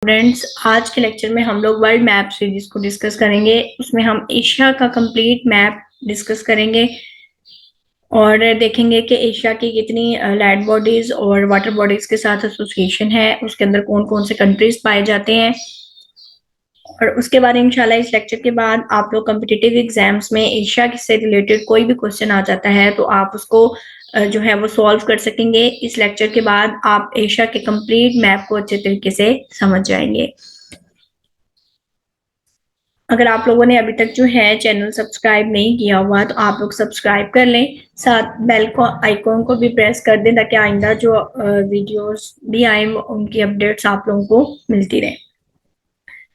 Students, आज के lecture में हम लोग वर्ल्ड मैप सीरीज को डिस्कस करेंगे। उसमें हम एशिया का कंप्लीट मैप डिस्कस करेंगे और देखेंगे कि एशिया की कितनी लैंड बॉडीज और वाटर बॉडीज के साथ एसोसिएशन है, उसके अंदर कौन कौन से कंट्रीज पाए जाते हैं। और उसके बाद इंशाल्लाह इस लेक्चर के बाद आप लोग कॉम्पिटिटिव एग्जाम्स में एशिया से रिलेटेड कोई भी क्वेश्चन आ जाता है तो आप उसको जो है वो सॉल्व कर सकेंगे। इस लेक्चर के बाद आप एशिया के कंप्लीट मैप को अच्छे तरीके से समझ जाएंगे। अगर आप लोगों ने अभी तक जो है चैनल सब्सक्राइब नहीं किया हुआ तो आप लोग सब्सक्राइब कर लें, साथ बेल को आइकॉन को भी प्रेस कर दें ताकि आइंदा जो वीडियोस भी आए उनकी अपडेट्स आप लोगों को मिलती रहे।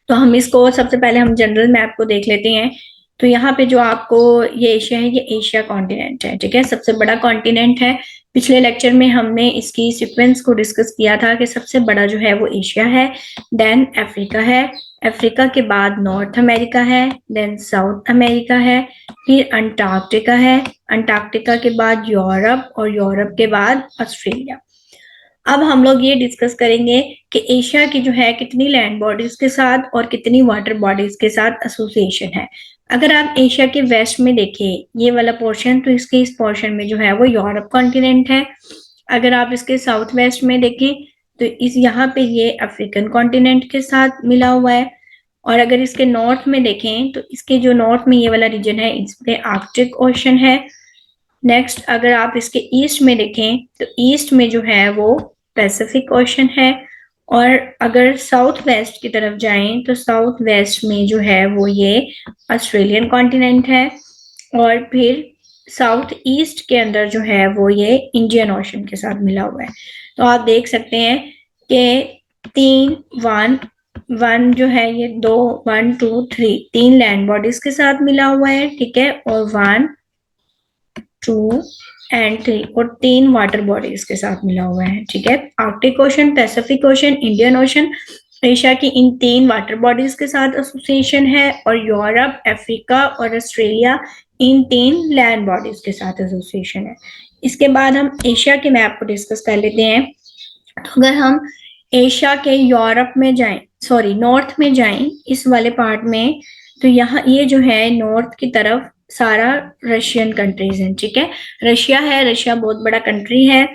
तो हम इसको सबसे पहले हम जनरल मैप को देख लेते हैं। तो यहाँ पे जो आपको ये एशिया है, ये एशिया कॉन्टिनेंट है, ठीक है, सबसे बड़ा कॉन्टिनेंट है। पिछले लेक्चर में हमने इसकी सीक्वेंस को डिस्कस किया था कि सबसे बड़ा जो है वो एशिया है, देन अफ्रीका है, अफ्रीका के बाद नॉर्थ अमेरिका है, देन साउथ अमेरिका है, फिर अंटार्कटिका है, अंटार्कटिका के बाद यूरोप और यूरोप के बाद ऑस्ट्रेलिया। अब हम लोग ये डिस्कस करेंगे कि एशिया की जो है कितनी लैंड बॉडीज के साथ और कितनी वाटर बॉडीज के साथ एसोसिएशन है। अगर आप एशिया के वेस्ट में देखें ये वाला पोर्शन, तो इसके इस पोर्शन में जो है वो यूरोप कॉन्टिनेंट है। अगर आप इसके साउथ वेस्ट में देखें तो इस यहाँ पे ये अफ्रीकन कॉन्टिनेंट के साथ मिला हुआ है। और अगर इसके नॉर्थ में देखें तो इसके जो नॉर्थ में ये वाला रीजन है इसमें आर्कटिक ओशन है। नेक्स्ट अगर आप इसके ईस्ट में देखें तो ईस्ट में जो है वो पैसिफिक ओशन है। और अगर साउथ वेस्ट की तरफ जाएं तो साउथ वेस्ट में जो है वो ये ऑस्ट्रेलियन कॉन्टिनेंट है। और फिर साउथ ईस्ट के अंदर जो है वो ये इंडियन ओशन के साथ मिला हुआ है। तो आप देख सकते हैं कि तीन वन वन जो है ये दो, 1 2 3 तीन लैंड बॉडीज के साथ मिला हुआ है, ठीक है, और 1 2 एंड 3 और तीन वाटर बॉडीज के साथ मिला हुआ है, ठीक है। Arctic ocean, Pacific ocean, Indian ocean, Asia की इन तीन वाटर बॉडीज के साथ एसोसिएशन है। और यूरोप, अफ्रीका और ऑस्ट्रेलिया इन तीन लैंड बॉडीज के साथ एसोसिएशन है। इसके बाद हम एशिया के मैप को डिस्कस कर लेते हैं। तो अगर हम एशिया के यूरोप में जाएं, सॉरी नॉर्थ में जाएं इस वाले पार्ट में, तो यहाँ ये जो है नॉर्थ की तरफ सारा रशियन कंट्रीज हैं, ठीक है। रशिया है, रशिया बहुत बड़ा कंट्री है।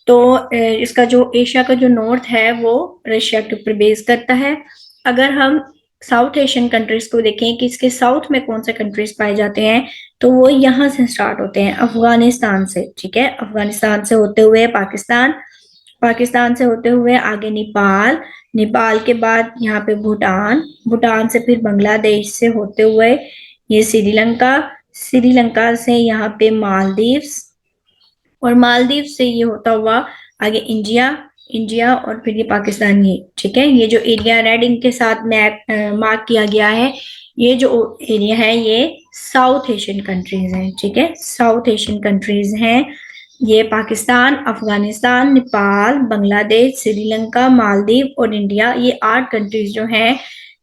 तो इसका जो एशिया का जो नॉर्थ है वो रशिया के ऊपर बेस करता है। अगर हम साउथ एशियन कंट्रीज को देखें कि इसके साउथ में कौन से कंट्रीज पाए जाते हैं, तो वो यहाँ से स्टार्ट होते हैं, अफगानिस्तान से, ठीक है। अफगानिस्तान से होते हुए पाकिस्तान, पाकिस्तान से होते हुए आगे नेपाल, नेपाल के बाद यहाँ पे भूटान, भूटान से फिर बांग्लादेश से होते हुए ये श्रीलंका, श्रीलंका से यहाँ पे मालदीव्स, और मालदीव से ये होता हुआ आगे इंडिया, इंडिया और फिर ये पाकिस्तान, ये ठीक है। ये जो एरिया रेड इंक के साथ मैप मार्क किया गया है, ये जो एरिया है ये साउथ एशियन कंट्रीज हैं, ठीक है, साउथ एशियन कंट्रीज हैं। ये पाकिस्तान, अफगानिस्तान, नेपाल, बांग्लादेश, श्रीलंका, मालदीव और इंडिया, ये 8 कंट्रीज जो हैं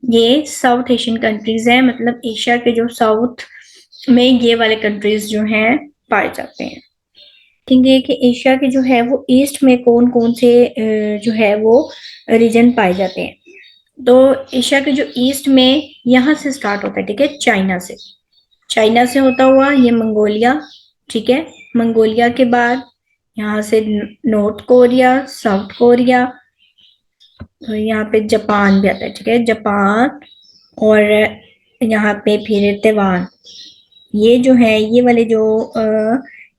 ये साउथ एशियन कंट्रीज हैं। मतलब एशिया के जो साउथ में ये वाले कंट्रीज जो हैं पाए जाते हैं। देखेंगे कि एशिया के जो है वो ईस्ट में कौन कौन से जो है वो रीजन पाए जाते हैं। तो एशिया के जो ईस्ट में यहाँ से स्टार्ट होता है, ठीक है, चाइना से, चाइना से होता हुआ ये मंगोलिया, ठीक है, मंगोलिया के बाद यहाँ से नॉर्थ कोरिया, साउथ कोरिया, तो यहाँ पे जापान भी आता है, ठीक है, जापान, और यहाँ पे फिर ताइवान। ये जो है ये वाले जो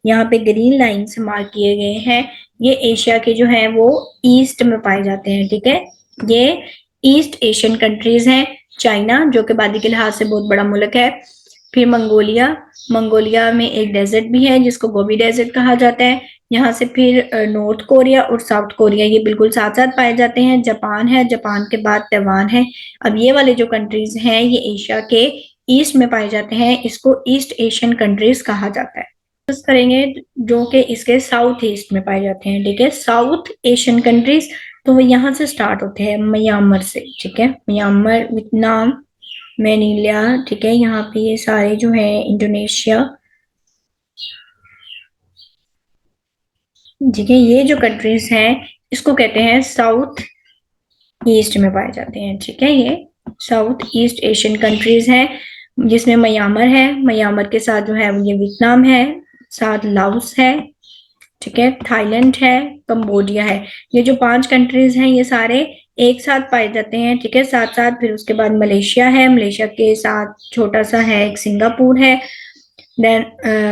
यहाँ पे ग्रीन लाइन से मार्क किए गए हैं ये एशिया के जो है वो ईस्ट में पाए जाते हैं, ठीक है। ये ईस्ट एशियन कंट्रीज हैं। चाइना जो कि आबादी के लिहाज से बहुत बड़ा मुल्क है, फिर मंगोलिया, मंगोलिया में एक डेजर्ट भी है जिसको गोबी डेजर्ट कहा जाता है। यहाँ से फिर नॉर्थ कोरिया और साउथ कोरिया ये बिल्कुल साथ साथ पाए जाते हैं। जापान है, जापान के बाद ताइवान है। अब ये वाले जो कंट्रीज हैं ये एशिया के ईस्ट में पाए जाते हैं, इसको ईस्ट एशियन कंट्रीज कहा जाता है। डिस्कस करेंगे जो कि इसके साउथ ईस्ट में पाए जाते हैं, ठीक है, साउथ एशियन कंट्रीज। तो वो यहाँ से स्टार्ट होते हैं म्यांमार से, ठीक है, म्यांमार, वियतनाम, मैनीला, ठीक है, यहाँ पे ये सारे जो है इंडोनेशिया, ठीक है, ये जो कंट्रीज हैं इसको कहते हैं साउथ ईस्ट में पाए जाते हैं, ठीक है। ये साउथ ईस्ट एशियन कंट्रीज हैं, जिसमें म्यांमार है, म्यांमार के साथ जो है ये वियतनाम है, साथ लाओस है, ठीक है, थाईलैंड है, कंबोडिया है। ये जो 5 कंट्रीज हैं ये सारे एक साथ पाए जाते हैं, ठीक है, साथ साथ। फिर उसके बाद मलेशिया है, मलेशिया के साथ छोटा सा है एक सिंगापुर है, देन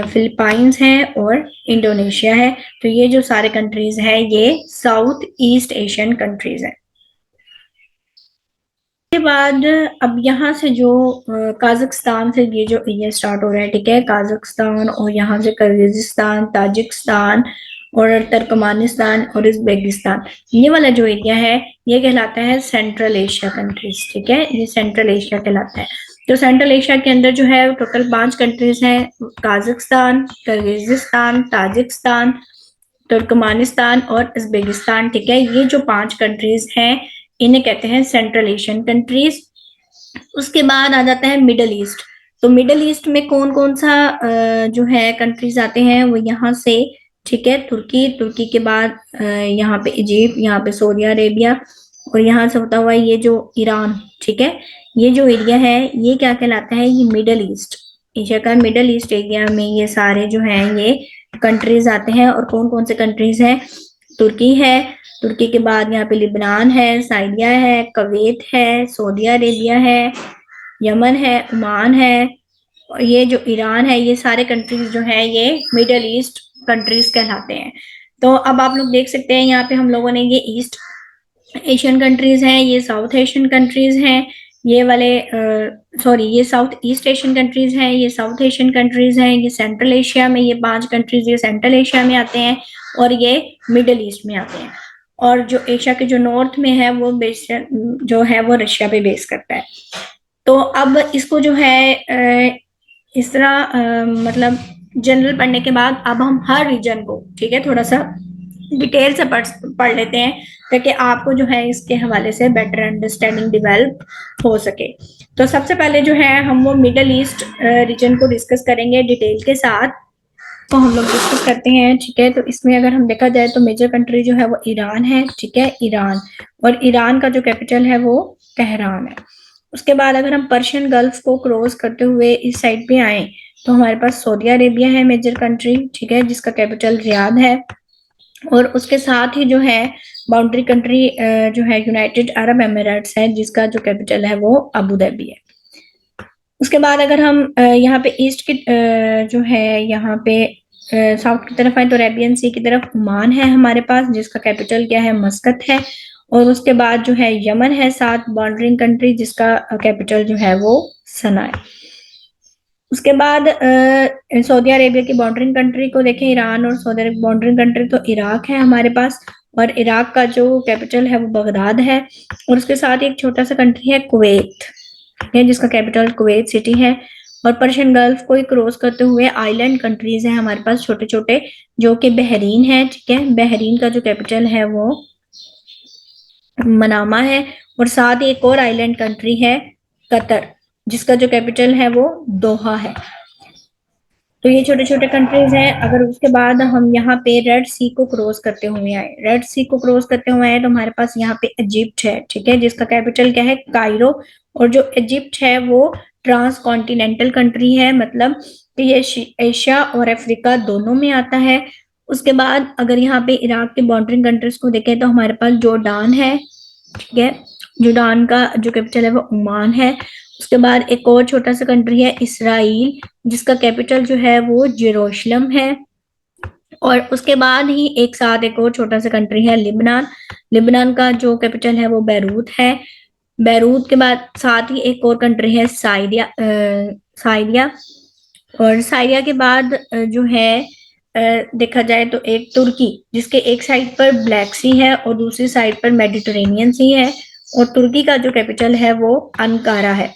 फिलीपाइंस है और इंडोनेशिया है। तो ये जो सारे कंट्रीज हैं ये साउथ ईस्ट एशियन कंट्रीज हैं। के बाद अब यहाँ से जो काजाकिस्तान से ये जो एरिया स्टार्ट हो रहा है, ठीक है, काजाकिस्तान, और यहाँ से किर्गिजिस्तान, ताजिकिस्तान और तुर्कमेनिस्तान और उज़्बेकिस्तान, ये वाला जो एरिया है ये कहलाता है सेंट्रल एशिया कंट्रीज, ठीक है, ये सेंट्रल एशिया कहलाता है। तो सेंट्रल एशिया के अंदर जो है टोटल 5 कंट्रीज हैं, काजाकिस्तान, किर्गिजिस्तान, ताजिकिस्तान, तुर्कमेनिस्तान और उज़्बेकिस्तान, ठीक है। ये जो 5 कंट्रीज हैं इन्हें कहते हैं सेंट्रल एशियन कंट्रीज। उसके बाद आ जाता है मिडल ईस्ट। तो मिडल ईस्ट में कौन कौन सा जो है कंट्रीज आते हैं वो यहाँ से, ठीक है, तुर्की, तुर्की के बाद यहाँ पे इजिप्ट, यहाँ पे सऊदी अरेबिया, और यहाँ से होता हुआ ये जो ईरान, ठीक है। ये जो एरिया है ये क्या कहलाता है, ये मिडल ईस्ट, एशिया का मिडल ईस्ट एरिया में ये सारे जो हैं ये कंट्रीज आते हैं। और कौन कौन से कंट्रीज हैं, तुर्की है, तुर्की के बाद यहाँ पे लिबनान है, साइरिया है, कवेत है, सऊदी अरेबिया है, यमन है, ओमान है, और ये जो ईरान है, ये सारे कंट्रीज जो है ये मिडल ईस्ट कंट्रीज कहलाते हैं। तो अब आप लोग देख सकते हैं यहाँ पे हम लोगों ने ये ईस्ट एशियन कंट्रीज हैं, ये साउथ एशियन कंट्रीज हैं, ये वाले सॉरी ये साउथ ईस्ट एशियन कंट्रीज हैं, ये साउथ एशियन कंट्रीज हैं, ये सेंट्रल एशिया में ये 5 कंट्रीज ये सेंट्रल एशिया में आते हैं और ये मिडल ईस्ट में आते हैं। और जो एशिया के जो नॉर्थ में है वो बेस जो है वो रशिया पे बेस करता है। तो अब इसको जो है इस तरह मतलब जनरल पढ़ने के बाद अब हम हर रीजन को, ठीक है, थोड़ा सा डिटेल से पढ़ लेते हैं ताकि आपको जो है इसके हवाले से बेटर अंडरस्टैंडिंग डेवलप हो सके। तो सबसे पहले जो है हम वो मिडल ईस्ट रीजन को डिस्कस करेंगे डिटेल के साथ। तो हम लोग डिस्कस करते हैं, ठीक है। तो इसमें अगर हम देखा जाए तो मेजर कंट्री जो है वो ईरान है, ठीक है, ईरान, और ईरान का जो कैपिटल है वो तेहरान है। उसके बाद अगर हम पर्शियन गल्फ को क्रॉस करते हुए इस साइड पे आए तो हमारे पास सऊदी अरेबिया है मेजर कंट्री, ठीक है, जिसका कैपिटल रियाद है। और उसके साथ ही जो है बाउंड्री कंट्री जो है यूनाइटेड अरब एमिरेट्स है, जिसका जो कैपिटल है वो अबू धाबी है। उसके बाद अगर हम यहाँ पे ईस्ट की जो है यहाँ पे साउथ की तरफ आए तो अरेबियन सी की तरफ ओमान है हमारे पास, जिसका कैपिटल क्या है, मस्कत है। और उसके बाद जो है यमन है साथ बॉर्डरिंग कंट्री, जिसका कैपिटल जो है वो सना है। उसके बाद सऊदी अरेबिया की बॉर्डरिंग कंट्री को देखें, ईरान और सऊदी अरब बॉर्डरिंग कंट्री तो इराक है हमारे पास, और इराक का जो कैपिटल है वो बगदाद है। और उसके साथ एक छोटा सा कंट्री है कुवैत, है, जिसका कैपिटल कुवैत सिटी है। और पर्शियन गल्फ को क्रॉस करते हुए आइलैंड कंट्रीज है हमारे पास छोटे छोटे, जो कि बहरीन है, ठीक है, बहरीन का जो कैपिटल है वो मनामा है। और साथ ही एक और आइलैंड कंट्री है कतर, जिसका जो कैपिटल है वो दोहा है। तो ये छोटे छोटे कंट्रीज हैं। अगर उसके बाद हम यहाँ पे रेड सी को क्रॉस करते हुए आए, रेड सी को क्रॉस करते हुए आए तो हमारे पास यहाँ पे इजिप्ट है, ठीक है, जिसका कैपिटल क्या है, कायरो। और जो इजिप्ट है वो ट्रांस कॉन्टिनेंटल कंट्री है, मतलब कि ये एशिया और अफ्रीका दोनों में आता है। उसके बाद अगर यहाँ पे इराक के बॉर्डरिंग कंट्रीज को देखें तो हमारे पास जोर्डान है, ठीक है, जोर्डान का जो कैपिटल है वो ओमान है। उसके बाद एक और छोटा सा कंट्री है इसराइल, जिसका कैपिटल जो है वो जेरूशलम है। और उसके बाद ही एक साथ एक और छोटा सा कंट्री है लिबनान, लिबनान का जो कैपिटल है वो बैरूत है। बैरूत के बाद साथ ही एक और कंट्री है साइरिया, साइरिया। और साइरिया के बाद जो है देखा जाए तो एक तुर्की, जिसके एक साइड पर ब्लैक सी है और दूसरी साइड पर मेडिटेरेनियन सी है। और तुर्की का जो कैपिटल है वो अंकारा है।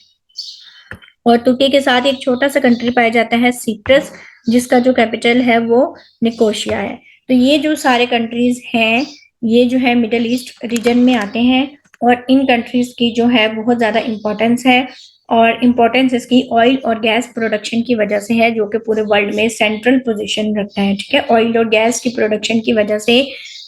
और तुर्की के साथ एक छोटा सा कंट्री पाया जाता है सिप्रस, जिसका जो कैपिटल है वो निकोशिया है। तो ये जो सारे कंट्रीज हैं ये जो है मिडल ईस्ट रीजन में आते हैं। और इन कंट्रीज की जो है बहुत ज्यादा इंपॉर्टेंस है, और इम्पोर्टेंस इसकी ऑयल और गैस प्रोडक्शन की वजह से है, जो कि पूरे वर्ल्ड में सेंट्रल पोजीशन रखता है, ठीक है। ऑयल और गैस की प्रोडक्शन की वजह से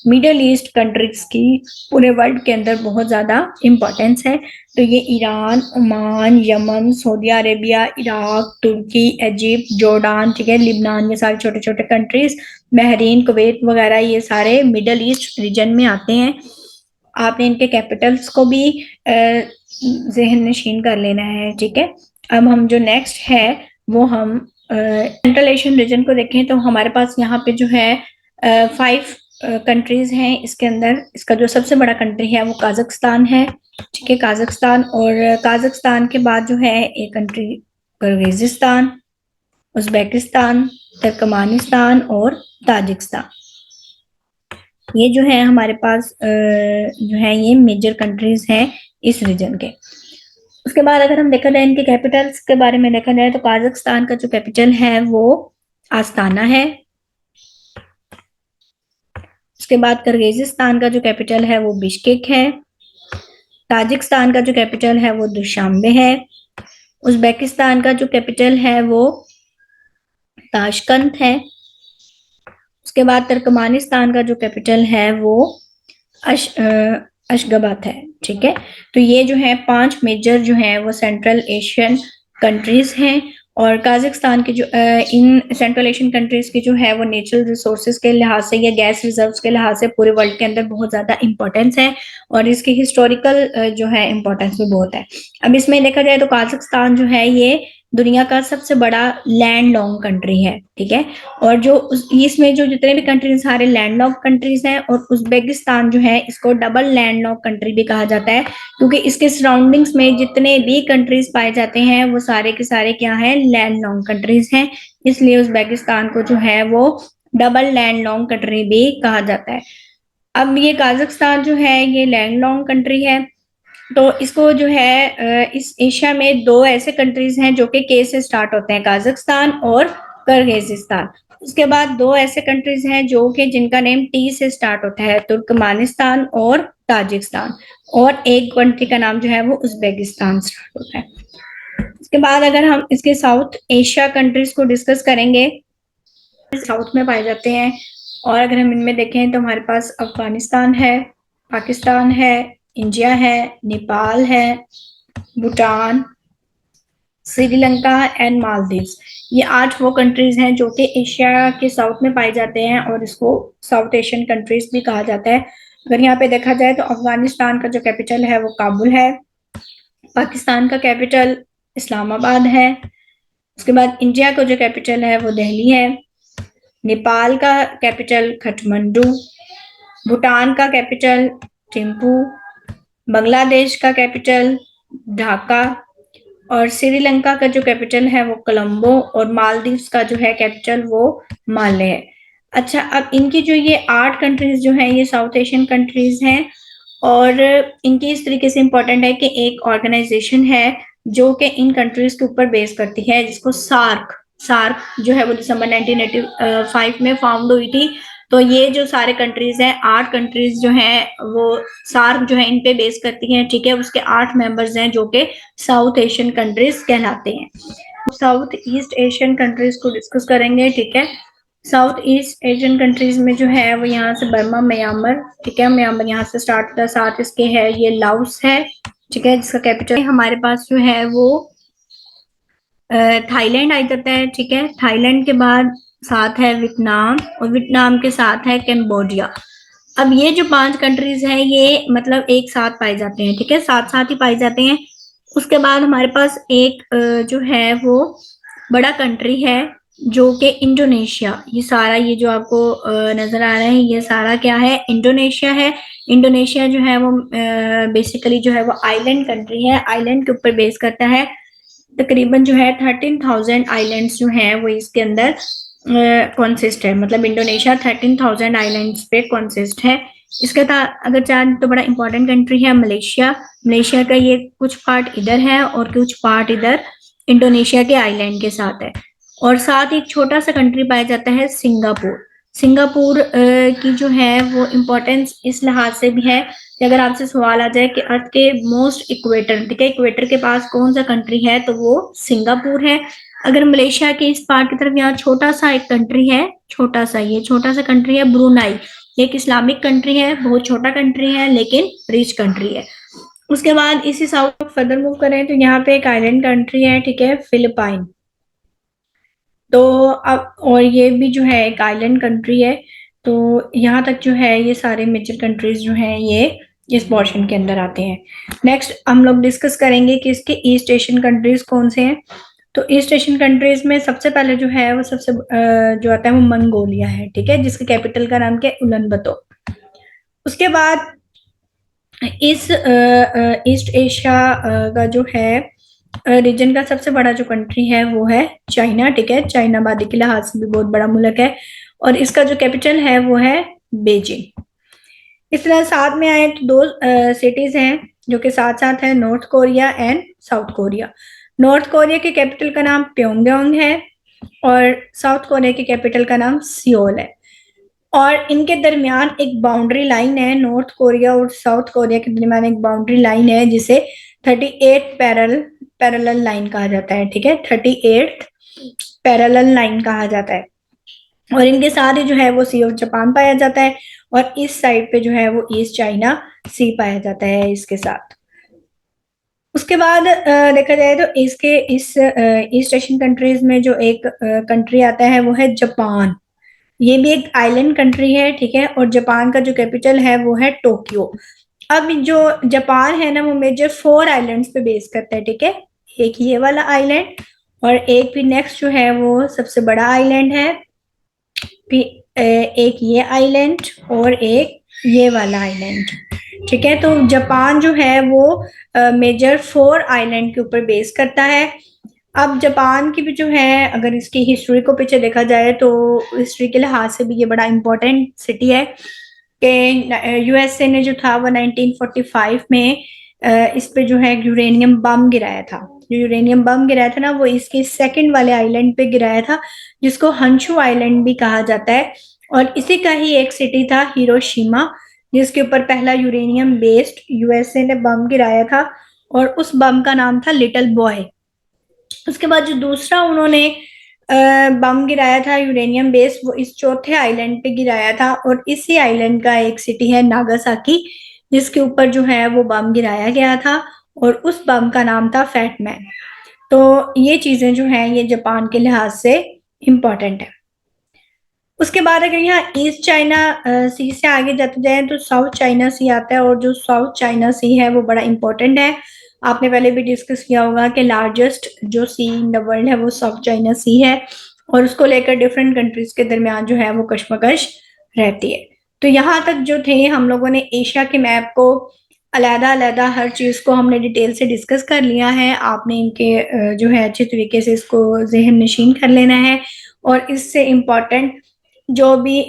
मिडल ईस्ट कंट्रीज की पूरे वर्ल्ड के अंदर बहुत ज़्यादा इम्पोर्टेंस है। तो ये Iran, Oman, Yemen, Saudi Arabia, Iraq, तुर्की, इजिप्ट, जॉर्डान, ठीक है, लिबनान, ये सारे छोटे छोटे कंट्रीज, बहरीन, कुवैत वगैरह, ये सारे मिडल ईस्ट रीजन में आते हैं। आपने इनके कैपिटल्स को भी ज़हन नशीन कर लेना है, ठीक है। अब हम जो नेक्स्ट है वो हम सेंट्रल एशियन रीजन को देखें तो हमारे पास यहाँ पे जो है 5 कंट्रीज हैं इसके अंदर। इसका जो सबसे बड़ा कंट्री है वो काज़ाख्स्तान है, ठीक है, काज़ाख्स्तान। और काज़ाख्स्तान के बाद जो है एक कंट्री किर्गिज़स्तान, उज़्बेकिस्तान, तुर्कमेनिस्तान और ताजिकिस्तान। ये जो है हमारे पास जो है ये मेजर कंट्रीज हैं इस रीजन के। उसके बाद अगर हम देखा जाए इनके कैपिटल्स के बारे में देखा जाए तो काज़ाख्स्तान का जो कैपिटल है वो आस्ताना है। उसके बाद किर्गिज़स्तान का जो कैपिटल है वो बिश्केक है। ताजिकिस्तान का जो कैपिटल है वो दुशांबे है। उज़्बेकिस्तान का जो कैपिटल है वो ताशकंद है। उसके बाद तुर्कमेनिस्तान का जो कैपिटल है वो अशगाबत है, ठीक है। तो ये जो है 5 मेजर जो है वो सेंट्रल एशियन कंट्रीज हैं। और काज़ाख्स्तान की जो इन सेंट्रल एशियन कंट्रीज की जो है वो नेचुरल रिसोर्सेज के लिहाज से या गैस रिजर्व्स के लिहाज से पूरे वर्ल्ड के अंदर बहुत ज़्यादा इंपॉर्टेंस है और इसकी हिस्टोरिकल जो है इम्पोर्टेंस भी बहुत है। अब इसमें देखा जाए तो काज़ाख्स्तान जो है ये दुनिया का सबसे बड़ा लैंड लॉन्ग कंट्री है, ठीक है। और जो इसमें जो जितने भी कंट्रीज सारे लैंड लॉक कंट्रीज हैं। और उज़्बेकिस्तान जो है इसको डबल लैंड लॉक कंट्री भी कहा जाता है क्योंकि इसके सराउंडिंग्स में जितने भी कंट्रीज पाए जाते हैं वो सारे के सारे क्या हैं, लैंड लॉक कंट्रीज हैं। इसलिए उज़्बेकिस्तान को जो है वो डबल लैंड लॉक कंट्री भी कहा जाता है। अब ये काज़ाख्स्तान जो है ये लैंड लॉक कंट्री है। तो इसको जो है इस एशिया में 2 ऐसे कंट्रीज हैं जो कि के से स्टार्ट होते हैं, काज़ाख्स्तान और किर्गिज़स्तान। उसके बाद 2 ऐसे कंट्रीज हैं जो कि जिनका नेम टी से स्टार्ट होता है, तुर्कमेनिस्तान और ताजिकिस्तान। और एक कंट्री का नाम जो है वो उज़्बेकिस्तान स्टार्ट होता है। उसके बाद अगर हम इसके साउथ एशिया कंट्रीज को डिस्कस करेंगे, साउथ में पाए जाते हैं। और अगर हम इनमें देखें तो हमारे पास अफगानिस्तान है, पाकिस्तान है, इंडिया है, नेपाल है, भूटान, श्रीलंका एंड मालदीव्स। ये 8 वो कंट्रीज हैं जो कि एशिया के साउथ में पाए जाते हैं और इसको साउथ एशियन कंट्रीज भी कहा जाता है। अगर यहाँ पे देखा जाए तो अफगानिस्तान का जो कैपिटल है वो काबुल है। पाकिस्तान का कैपिटल इस्लामाबाद है। उसके बाद इंडिया का जो कैपिटल है वो दिल्ली है। नेपाल का कैपिटल काठमांडू, भूटान का कैपिटल थिम्पू, बांग्लादेश का कैपिटल ढाका और श्रीलंका का जो कैपिटल है वो कोलंबो और मालदीव्स का जो है कैपिटल वो माले है। अच्छा, अब इनकी जो ये 8 कंट्रीज जो हैं ये साउथ एशियन कंट्रीज हैं और इनकी इस तरीके से इम्पोर्टेंट है कि एक ऑर्गेनाइजेशन है जो कि इन कंट्रीज के ऊपर बेस करती है जिसको सार्क जो है वो दिसंबर 1985 में फाउंड हुई थी। तो ये जो सारे कंट्रीज हैं 8 कंट्रीज जो हैं वो सार्क जो है इन पे बेस करती हैं, ठीक है। उसके 8 मेंबर्स हैं जो कि साउथ एशियन कंट्रीज कहलाते हैं। साउथ ईस्ट एशियन कंट्रीज को डिस्कस करेंगे, ठीक है। साउथ ईस्ट एशियन कंट्रीज में जो है वो यहाँ से बर्मा, म्यांमार, ठीक है, म्यांमार यहाँ से स्टार्ट होता है। साथ इसके है ये लाओस है, ठीक है, जिसका कैपिटल हमारे पास जो है वो थाईलैंड आ जाता है, ठीक है। थाईलैंड के बाद साथ है वियतनाम और वियतनाम के साथ है कैम्बोडिया। अब ये जो 5 कंट्रीज हैं ये मतलब एक साथ पाए जाते हैं, ठीक है, साथ साथ ही पाए जाते हैं। उसके बाद हमारे पास एक जो है वो बड़ा कंट्री है जो कि इंडोनेशिया। ये सारा ये जो आपको नजर आ रहा है ये सारा क्या है, इंडोनेशिया है। इंडोनेशिया जो है वो बेसिकली जो है वो आइलैंड कंट्री है, आइलैंड के ऊपर बेस करता है। तकरीबन जो है 13,000 आइलैंड्स जो हैं वो इसके अंदर कॉन्सिस्ट है, मतलब इंडोनेशिया 13,000 आइलैंड्स पे कॉन्सिस्ट है। इसके अगर चाहे तो बड़ा इंपॉर्टेंट कंट्री है मलेशिया। मलेशिया का ये कुछ पार्ट इधर है और कुछ पार्ट इधर इंडोनेशिया के आइलैंड के साथ है। और साथ एक छोटा सा कंट्री पाया जाता है सिंगापुर। सिंगापुर की जो है वो इम्पोर्टेंस इस लिहाज से भी है कि अगर आपसे सवाल आ जाए कि अर्थ के मोस्ट इक्वेटर, ठीक है, इक्वेटर के पास कौन सा कंट्री है तो वो सिंगापुर है। अगर मलेशिया के इस पार्ट की तरफ यहाँ छोटा सा एक कंट्री है, छोटा सा कंट्री है ब्रुनाई। ये एक इस्लामिक कंट्री है, बहुत छोटा कंट्री है लेकिन रिच कंट्री है। उसके बाद इसी साउथ फर्दर मूव करें तो यहाँ पे एक आइलैंड कंट्री है, ठीक है, फिलिपाइन। तो अब और ये भी जो है एक आइलैंड कंट्री है। तो यहाँ तक जो है ये सारे मेजर कंट्रीज जो हैं ये इस पोर्शन के अंदर आते हैं। नेक्स्ट हम लोग डिस्कस करेंगे कि इसके ईस्ट एशियन कंट्रीज कौन से हैं। तो ईस्ट एशियन कंट्रीज में सबसे पहले जो है वो सबसे जो आता है वो मंगोलिया है, ठीक है, जिसके कैपिटल का नाम क्या है, उलन। उसके बाद इस ईस्ट एशिया का जो है रीजन का सबसे बड़ा जो कंट्री है वो है चाइना, ठीक है, चाइना आबादी के लिहाज से भी बहुत बड़ा मुल्क है और इसका जो कैपिटल है वो है बीजिंग। इस तरह साथ में आए तो दो सिटीज हैं जो कि साथ साथ है, north Korea and south Korea. North Korea के कैपिटल का नाम प्योंगयांग है और साउथ कोरिया के कैपिटल का नाम सियोल है। और इनके दरमियान एक बाउंड्री लाइन है, नॉर्थ कोरिया और साउथ कोरिया के दरमियान एक बाउंड्री लाइन है जिसे 38 पैरेलल लाइन कहा जाता है, ठीक है, 38 पैरेलल लाइन कहा जाता है। और इनके साथ ही जो है वो सी ऑफ जापान पाया जाता है और इस साइड पे जो है वो ईस्ट चाइना सी पाया जाता है इसके साथ। उसके बाद देखा जाए तो इसके इस ईस्ट एशियन कंट्रीज में जो एक कंट्री आता है वो है जापान। ये भी एक आइलैंड कंट्री है, ठीक है, और जापान का जो कैपिटल है वो है टोक्यो। अब जो जापान है ना वो मेजर 4 आइलैंड्स पे बेस करता है, ठीक है, एक ये वाला आइलैंड और एक भी नेक्स्ट जो है वो सबसे बड़ा आइलैंड है, एक ये आइलैंड और एक ये वाला आइलैंड, ठीक है। तो जापान जो है वो मेजर 4 आइलैंड के ऊपर बेस करता है। अब जापान की भी जो है अगर इसकी हिस्ट्री को पीछे देखा जाए तो हिस्ट्री के लिहाज से भी ये बड़ा इम्पोर्टेंट सिटी है कि यूएसए ने जो था वो 1945 में इस पे जो है यूरेनियम बम गिराया था। जो यूरेनियम बम गिराया था ना वो इसके सेकंड वाले आइलैंड पे गिराया था जिसको हंशू आइलैंड भी कहा जाता है। और इसी का ही एक सिटी था हिरोशिमा जिसके ऊपर पहला यूरेनियम बेस्ड यूएसए ने बम गिराया था और उस बम का नाम था लिटिल बॉय। उसके बाद जो दूसरा उन्होंने बम गिराया था यूरेनियम बेस वो इस चौथे आइलैंड पे गिराया था और इसी आइलैंड का एक सिटी है नागासाकी जिसके ऊपर जो है वो बम गिराया गया था और उस बम का नाम था फैट मैन। तो ये चीजें जो हैं ये जापान के लिहाज से इम्पोर्टेंट है। उसके बाद अगर यहाँ ईस्ट चाइना सी से आगे जाते जाए तो साउथ चाइना सी आता है और जो साउथ चाइना सी है वो बड़ा इंपॉर्टेंट है। आपने पहले भी डिस्कस किया होगा कि लार्जेस्ट जो सी इन द वर्ल्ड है वो साउथ चाइना सी है और उसको लेकर डिफरेंट कंट्रीज के दरमियान जो है वो कशमकश रहती है। तो यहाँ तक जो थे हम लोगों ने एशिया के मैप को अलहदा अलहदा हर चीज को हमने डिटेल से डिस्कस कर लिया है। आपने इनके जो है अच्छे तरीके से इसको जहन नशीन कर लेना है और इससे इम्पोर्टेंट जो भी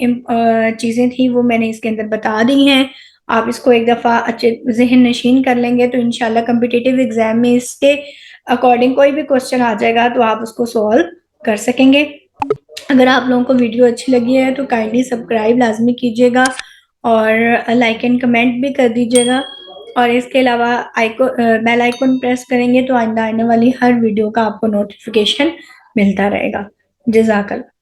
चीजें थी वो मैंने इसके अंदर बता दी हैं। आप इसको एक दफा अच्छे जहन नशीन कर लेंगे तो इंशाल्लाह कम्पिटिटिव एग्जाम में इसके अकॉर्डिंग कोई भी क्वेश्चन आ जाएगा तो आप उसको सॉल्व कर सकेंगे। अगर आप लोगों को वीडियो अच्छी लगी है तो काइंडली सब्सक्राइब लाजमी कीजिएगा और लाइक एंड कमेंट भी कर दीजिएगा और इसके अलावा बेल आइकन प्रेस करेंगे तो आइंदा आने वाली हर वीडियो का आपको नोटिफिकेशन मिलता रहेगा। जज़ाकल्लाह।